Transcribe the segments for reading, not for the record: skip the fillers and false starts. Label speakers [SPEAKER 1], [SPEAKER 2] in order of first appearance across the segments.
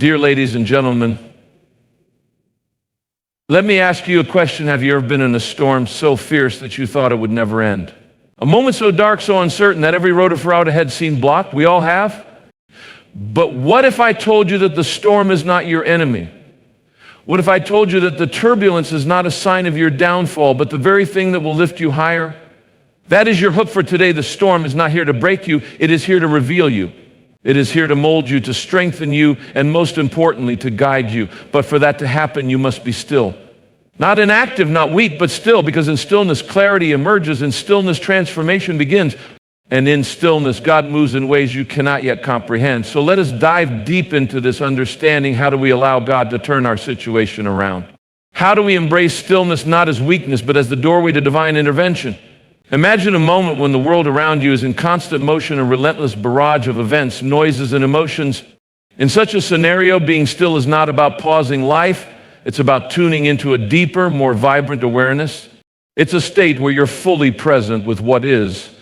[SPEAKER 1] Dear ladies and gentlemen, let me ask you a question. Have you ever been in a storm so fierce that you thought it would never end? A moment so dark, so uncertain that every road or route ahead seemed blocked? We all have. But what if I told you that the storm is not your enemy? What if I told you that the turbulence is not a sign of your downfall, but the very thing that will lift you higher? That is your hook for today. The storm is not here to break you. It is here to reveal you. It is here to mold you, to strengthen you, and most importantly, to guide you. But for that to happen, you must be still. Not inactive, not weak, but still, because in stillness, clarity emerges. In stillness, transformation begins. And in stillness, God moves in ways you cannot yet comprehend. So let us dive deep into this understanding. How do we allow God to turn our situation around? How do we embrace stillness not as weakness, but as the doorway to divine intervention? Imagine a moment when the world around you is in constant motion, a relentless barrage of events, noises, and emotions. In such a scenario, being still is not about pausing life. It's about tuning into a deeper, more vibrant awareness. It's a state where you're fully present with what is,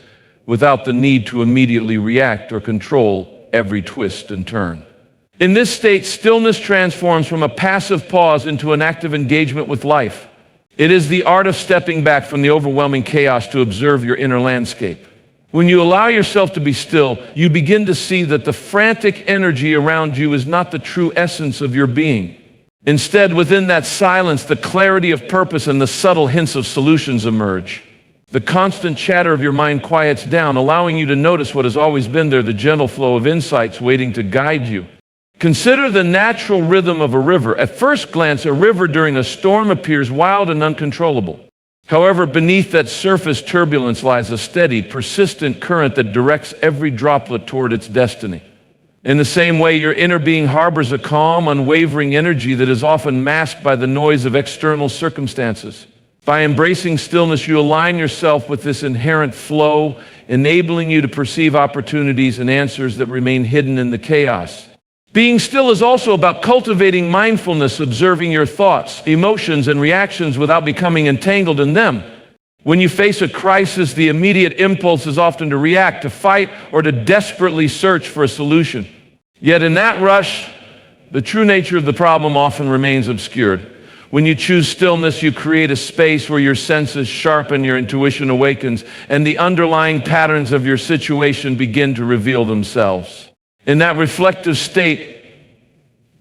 [SPEAKER 1] without the need to immediately react or control every twist and turn. In this state, stillness transforms from a passive pause into an active engagement with life. It is the art of stepping back from the overwhelming chaos to observe your inner landscape. When you allow yourself to be still, you begin to see that the frantic energy around you is not the true essence of your being. Instead, within that silence, the clarity of purpose and the subtle hints of solutions emerge. The constant chatter of your mind quiets down, allowing you to notice what has always been there, the gentle flow of insights waiting to guide you. Consider the natural rhythm of a river. At first glance, a river during a storm appears wild and uncontrollable. However, beneath that surface turbulence lies a steady, persistent current that directs every droplet toward its destiny. In the same way, your inner being harbors a calm, unwavering energy that is often masked by the noise of external circumstances. By embracing stillness, you align yourself with this inherent flow, enabling you to perceive opportunities and answers that remain hidden in the chaos. Being still is also about cultivating mindfulness, observing your thoughts, emotions, and reactions without becoming entangled in them. When you face a crisis, the immediate impulse is often to react, to fight, or to desperately search for a solution. Yet in that rush, the true nature of the problem often remains obscured. When you choose stillness, you create a space where your senses sharpen, your intuition awakens, and the underlying patterns of your situation begin to reveal themselves. In that reflective state,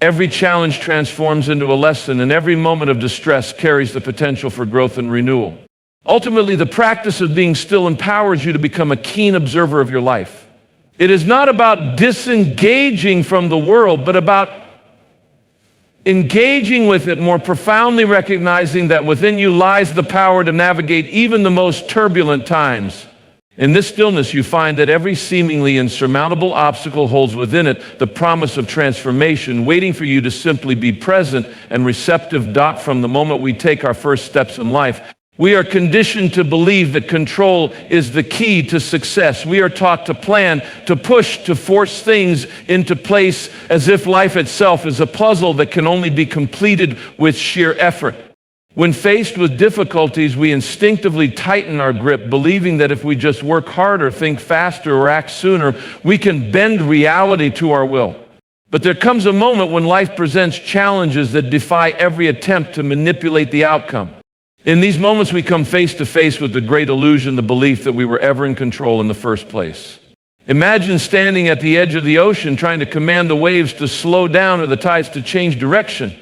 [SPEAKER 1] every challenge transforms into a lesson, and every moment of distress carries the potential for growth and renewal. Ultimately, the practice of being still empowers you to become a keen observer of your life. It is not about disengaging from the world, but about engaging with it more profoundly, recognizing that within you lies the power to navigate even the most turbulent times. In this stillness, you find that every seemingly insurmountable obstacle holds within it the promise of transformation, waiting for you to simply be present and receptive. From the moment we take our first steps in life, we are conditioned to believe that control is the key to success. We are taught to plan, to push, to force things into place as if life itself is a puzzle that can only be completed with sheer effort. When faced with difficulties, we instinctively tighten our grip, believing that if we just work harder, think faster, or act sooner, we can bend reality to our will. But there comes a moment when life presents challenges that defy every attempt to manipulate the outcome. In these moments, we come face to face with the great illusion, the belief that we were ever in control in the first place. Imagine standing at the edge of the ocean trying to command the waves to slow down or the tides to change direction.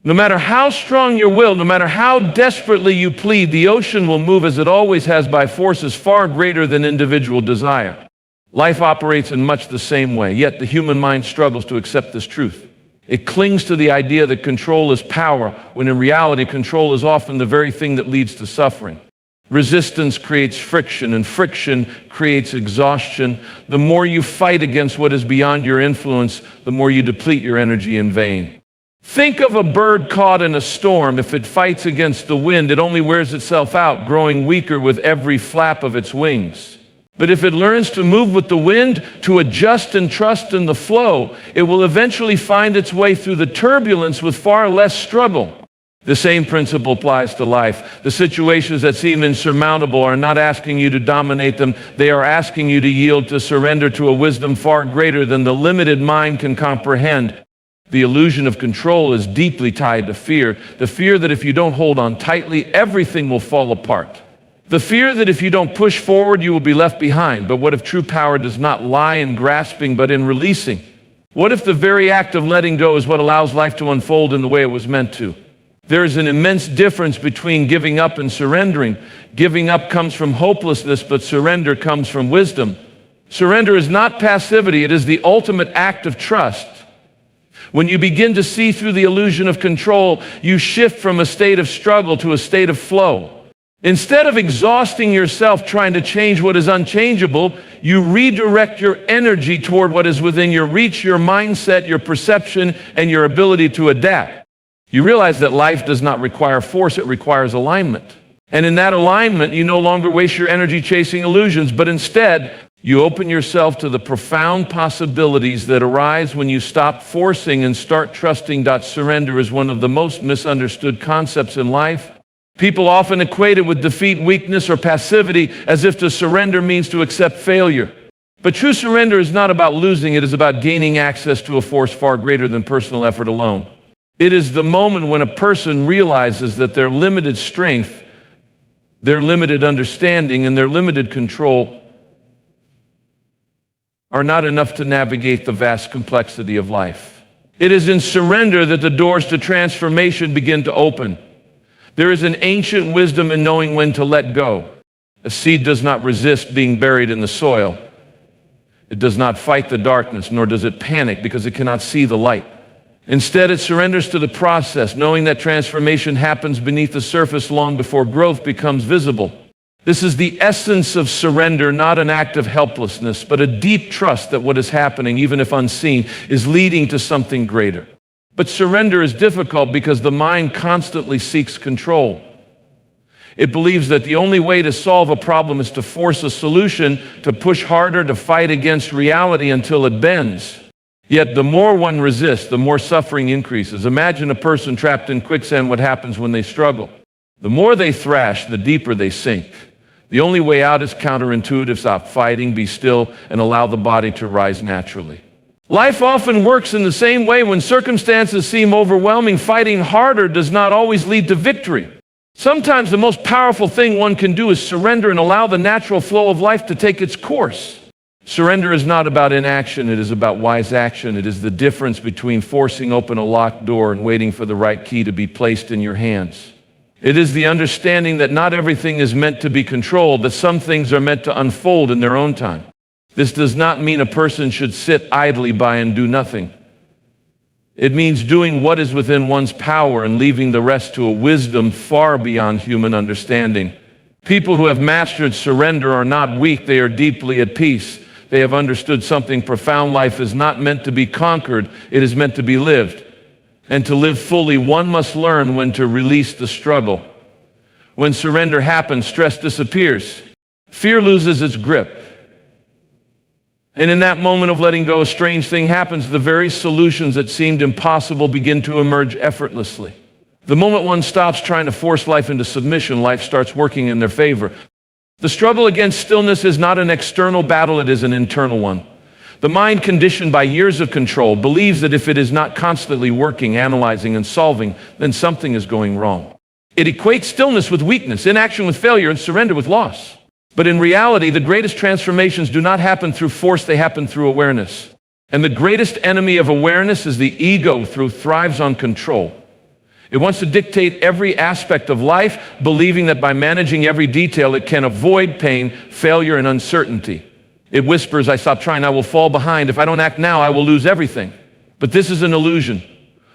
[SPEAKER 1] No matter how strong your will, no matter how desperately you plead, the ocean will move as it always has by forces far greater than individual desire. Life operates in much the same way, yet the human mind struggles to accept this truth. It clings to the idea that control is power, when in reality, control is often the very thing that leads to suffering. Resistance creates friction, and friction creates exhaustion. The more you fight against what is beyond your influence, the more you deplete your energy in vain. Think of a bird caught in a storm. If it fights against the wind, it only wears itself out, growing weaker with every flap of its wings. But if it learns to move with the wind, to adjust and trust in the flow, it will eventually find its way through the turbulence with far less struggle. The same principle applies to life. The situations that seem insurmountable are not asking you to dominate them. They are asking you to yield, to surrender to a wisdom far greater than the limited mind can comprehend. The illusion of control is deeply tied to fear. The fear that if you don't hold on tightly, everything will fall apart. The fear that if you don't push forward, you will be left behind. But what if true power does not lie in grasping, but in releasing? What if the very act of letting go is what allows life to unfold in the way it was meant to? There is an immense difference between giving up and surrendering. Giving up comes from hopelessness, but surrender comes from wisdom. Surrender is not passivity, it is the ultimate act of trust. When you begin to see through the illusion of control, you shift from a state of struggle to a state of flow. Instead of exhausting yourself trying to change what is unchangeable, you redirect your energy toward what is within your reach, your mindset, your perception, and your ability to adapt. You realize that life does not require force, it requires alignment. And in that alignment, you no longer waste your energy chasing illusions, but instead, you open yourself to the profound possibilities that arise when you stop forcing and start trusting. Surrender is one of the most misunderstood concepts in life. People often equate it with defeat, weakness, or passivity, as if to surrender means to accept failure. But true surrender is not about losing, it is about gaining access to a force far greater than personal effort alone. It is the moment when a person realizes that their limited strength, their limited understanding, and their limited control are not enough to navigate the vast complexity of life. It is in surrender that the doors to transformation begin to open. There is an ancient wisdom in knowing when to let go. A seed does not resist being buried in the soil. It does not fight the darkness, nor does it panic because it cannot see the light. Instead, it surrenders to the process, knowing that transformation happens beneath the surface long before growth becomes visible. This is the essence of surrender, not an act of helplessness, but a deep trust that what is happening, even if unseen, is leading to something greater. But surrender is difficult because the mind constantly seeks control. It believes that the only way to solve a problem is to force a solution, to push harder, to fight against reality until it bends. Yet the more one resists, the more suffering increases. Imagine a person trapped in quicksand, what happens when they struggle. The more they thrash, the deeper they sink. The only way out is counterintuitive. Stop fighting, be still, and allow the body to rise naturally. Life often works in the same way. When circumstances seem overwhelming, fighting harder does not always lead to victory. Sometimes the most powerful thing one can do is surrender and allow the natural flow of life to take its course. Surrender is not about inaction, it is about wise action. It is the difference between forcing open a locked door and waiting for the right key to be placed in your hands. It is the understanding that not everything is meant to be controlled, that some things are meant to unfold in their own time. This does not mean a person should sit idly by and do nothing. It means doing what is within one's power and leaving the rest to a wisdom far beyond human understanding. People who have mastered surrender are not weak, they are deeply at peace. They have understood something profound. Life is not meant to be conquered, it is meant to be lived. And to live fully, one must learn when to release the struggle. When surrender happens, stress disappears. Fear loses its grip. And in that moment of letting go, a strange thing happens. The very solutions that seemed impossible begin to emerge effortlessly. The moment one stops trying to force life into submission, life starts working in their favor. The struggle against stillness is not an external battle, it is an internal one. The mind, conditioned by years of control, believes that if it is not constantly working, analyzing, and solving, then something is going wrong. It equates stillness with weakness, inaction with failure, and surrender with loss. But in reality, the greatest transformations do not happen through force, they happen through awareness. And the greatest enemy of awareness is the ego, thrives on control. It wants to dictate every aspect of life, believing that by managing every detail, it can avoid pain, failure, and uncertainty. It whispers, I stop trying, I will fall behind. If I don't act now, I will lose everything. But this is an illusion.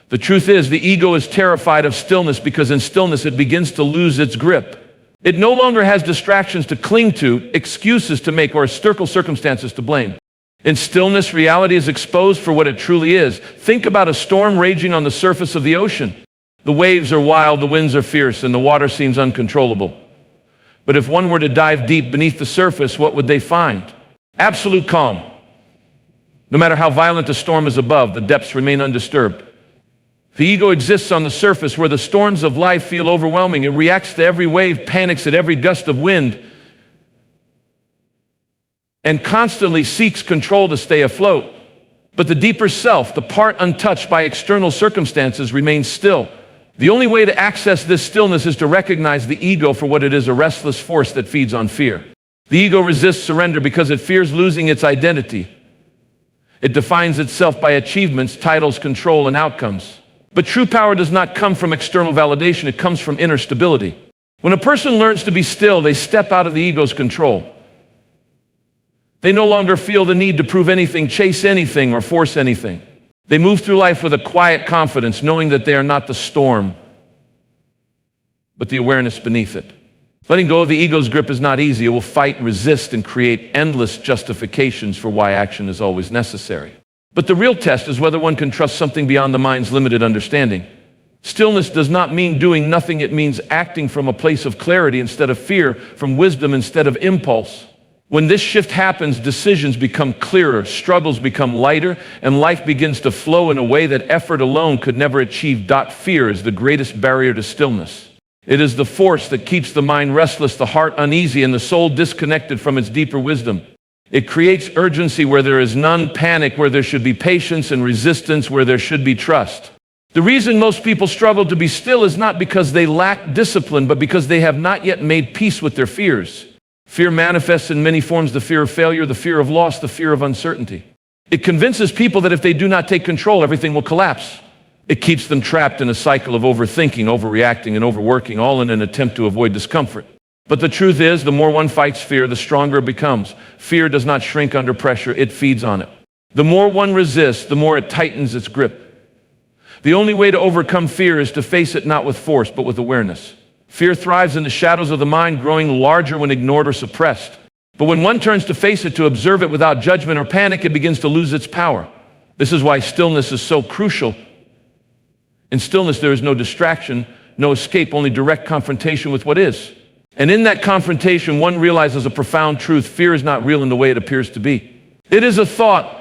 [SPEAKER 1] The truth is, the ego is terrified of stillness because in stillness, it begins to lose its grip. It no longer has distractions to cling to, excuses to make, or circumstances to blame. In stillness, reality is exposed for what it truly is. Think about a storm raging on the surface of the ocean. The waves are wild, the winds are fierce, and the water seems uncontrollable. But if one were to dive deep beneath the surface, what would they find? Absolute calm. No matter how violent the storm is above, the depths remain undisturbed. The ego exists on the surface where the storms of life feel overwhelming. It reacts to every wave, panics at every gust of wind, and constantly seeks control to stay afloat. But the deeper self, the part untouched by external circumstances, remains still. The only way to access this stillness is to recognize the ego for what it is, a restless force that feeds on fear. The ego resists surrender because it fears losing its identity. It defines itself by achievements, titles, control, and outcomes. But true power does not come from external validation, it comes from inner stability. When a person learns to be still, they step out of the ego's control. They no longer feel the need to prove anything, chase anything, or force anything. They move through life with a quiet confidence, knowing that they are not the storm, but the awareness beneath it. Letting go of the ego's grip is not easy. It will fight, resist, and create endless justifications for why action is always necessary. But the real test is whether one can trust something beyond the mind's limited understanding. Stillness does not mean doing nothing. It means acting from a place of clarity instead of fear, from wisdom instead of impulse. When this shift happens, decisions become clearer, struggles become lighter, and life begins to flow in a way that effort alone could never achieve. Fear is the greatest barrier to stillness. It is the force that keeps the mind restless, the heart uneasy, and the soul disconnected from its deeper wisdom. It creates urgency where there is none, panic where there should be patience, and resistance where there should be trust. The reason most people struggle to be still is not because they lack discipline, but because they have not yet made peace with their fears. Fear manifests in many forms: the fear of failure, the fear of loss, the fear of uncertainty. It convinces people that if they do not take control, everything will collapse. It keeps them trapped in a cycle of overthinking, overreacting, and overworking, all in an attempt to avoid discomfort. But the truth is, the more one fights fear, the stronger it becomes. Fear does not shrink under pressure, it feeds on it. The more one resists, the more it tightens its grip. The only way to overcome fear is to face it not with force, but with awareness. Fear thrives in the shadows of the mind, growing larger when ignored or suppressed. But when one turns to face it, to observe it without judgment or panic, it begins to lose its power. This is why stillness is so crucial. In stillness, there is no distraction, no escape, only direct confrontation with what is. And in that confrontation, one realizes a profound truth: fear is not real in the way it appears to be. It is a thought,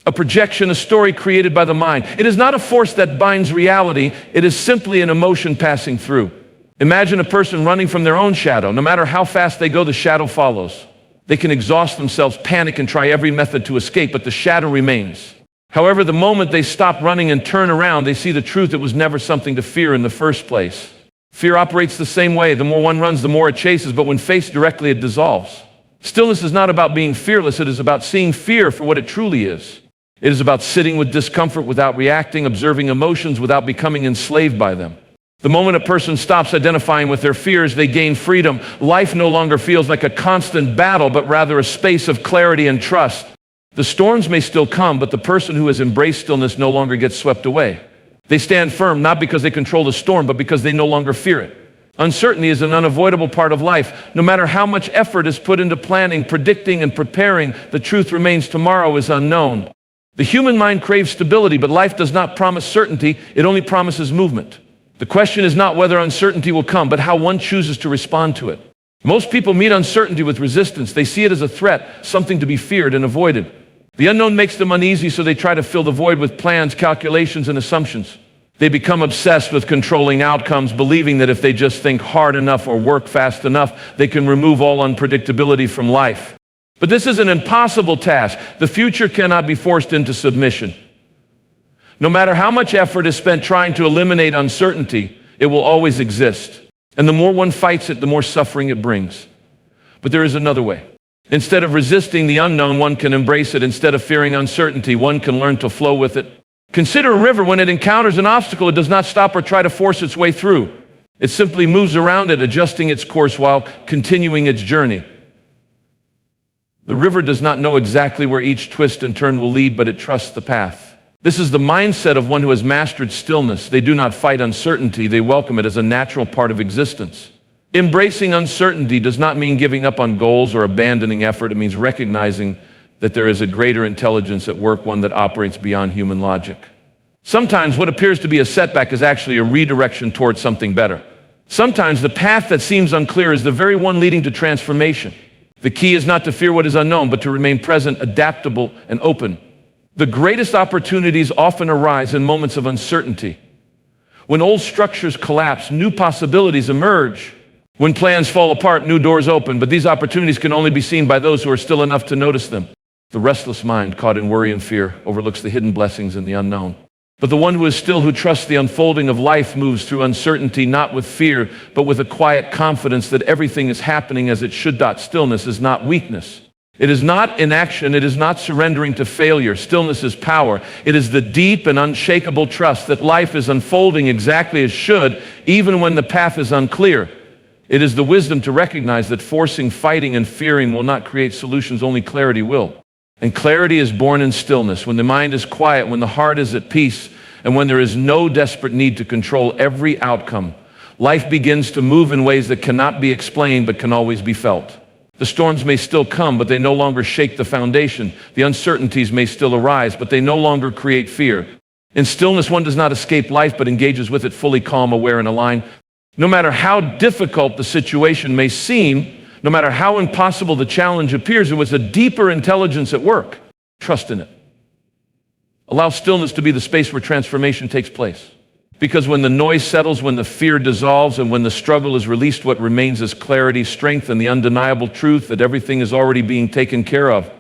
[SPEAKER 1] a projection, a story created by the mind. It is not a force that binds reality. It is simply an emotion passing through. Imagine a person running from their own shadow. No matter how fast they go, the shadow follows. They can exhaust themselves, panic, and try every method to escape, but the shadow remains. However, the moment they stop running and turn around, they see the truth: it was never something to fear in the first place. Fear operates the same way. The more one runs, the more it chases, but when faced directly, it dissolves. Stillness is not about being fearless. It is about seeing fear for what it truly is. It is about sitting with discomfort without reacting, observing emotions without becoming enslaved by them. The moment a person stops identifying with their fears, they gain freedom. Life no longer feels like a constant battle, but rather a space of clarity and trust. The storms may still come, but the person who has embraced stillness no longer gets swept away. They stand firm, not because they control the storm, but because they no longer fear it. Uncertainty is an unavoidable part of life. No matter how much effort is put into planning, predicting, and preparing, the truth remains: tomorrow is unknown. The human mind craves stability, but life does not promise certainty. It only promises movement. The question is not whether uncertainty will come, but how one chooses to respond to it. Most people meet uncertainty with resistance. They see it as a threat, something to be feared and avoided. The unknown makes them uneasy, so they try to fill the void with plans, calculations, and assumptions. They become obsessed with controlling outcomes, believing that if they just think hard enough or work fast enough, they can remove all unpredictability from life. But this is an impossible task. The future cannot be forced into submission. No matter how much effort is spent trying to eliminate uncertainty, it will always exist. And the more one fights it, the more suffering it brings. But there is another way. Instead of resisting the unknown, one can embrace it. Instead of fearing uncertainty, one can learn to flow with it. Consider a river. When it encounters an obstacle, it does not stop or try to force its way through. It simply moves around it, adjusting its course while continuing its journey. The river does not know exactly where each twist and turn will lead, but it trusts the path. This is the mindset of one who has mastered stillness. They do not fight uncertainty. They welcome it as a natural part of existence. Embracing uncertainty does not mean giving up on goals or abandoning effort. It means recognizing that there is a greater intelligence at work, one that operates beyond human logic. Sometimes what appears to be a setback is actually a redirection towards something better. Sometimes the path that seems unclear is the very one leading to transformation. The key is not to fear what is unknown, but to remain present, adaptable, and open. The greatest opportunities often arise in moments of uncertainty. When old structures collapse, new possibilities emerge. When plans fall apart, new doors open, but these opportunities can only be seen by those who are still enough to notice them. The restless mind, caught in worry and fear, overlooks the hidden blessings in the unknown. But the one who is still, who trusts the unfolding of life, moves through uncertainty, not with fear, but with a quiet confidence that everything is happening as it should. Stillness is not weakness. It is not inaction. It is not surrendering to failure. Stillness is power. It is the deep and unshakable trust that life is unfolding exactly as should, even when the path is unclear. It is the wisdom to recognize that forcing, fighting, and fearing will not create solutions. Only clarity will. And clarity is born in stillness, when the mind is quiet, when the heart is at peace, and when there is no desperate need to control every outcome. Life begins to move in ways that cannot be explained but can always be felt. The storms may still come, but they no longer shake the foundation. The uncertainties may still arise, but they no longer create fear. In stillness, one does not escape life, but engages with it fully calm, aware, and aligned. No matter how difficult the situation may seem, no matter how impossible the challenge appears, there was a deeper intelligence at work. Trust in it. Allow stillness to be the space where transformation takes place. Because when the noise settles, when the fear dissolves, and when the struggle is released, what remains is clarity, strength, and the undeniable truth that everything is already being taken care of.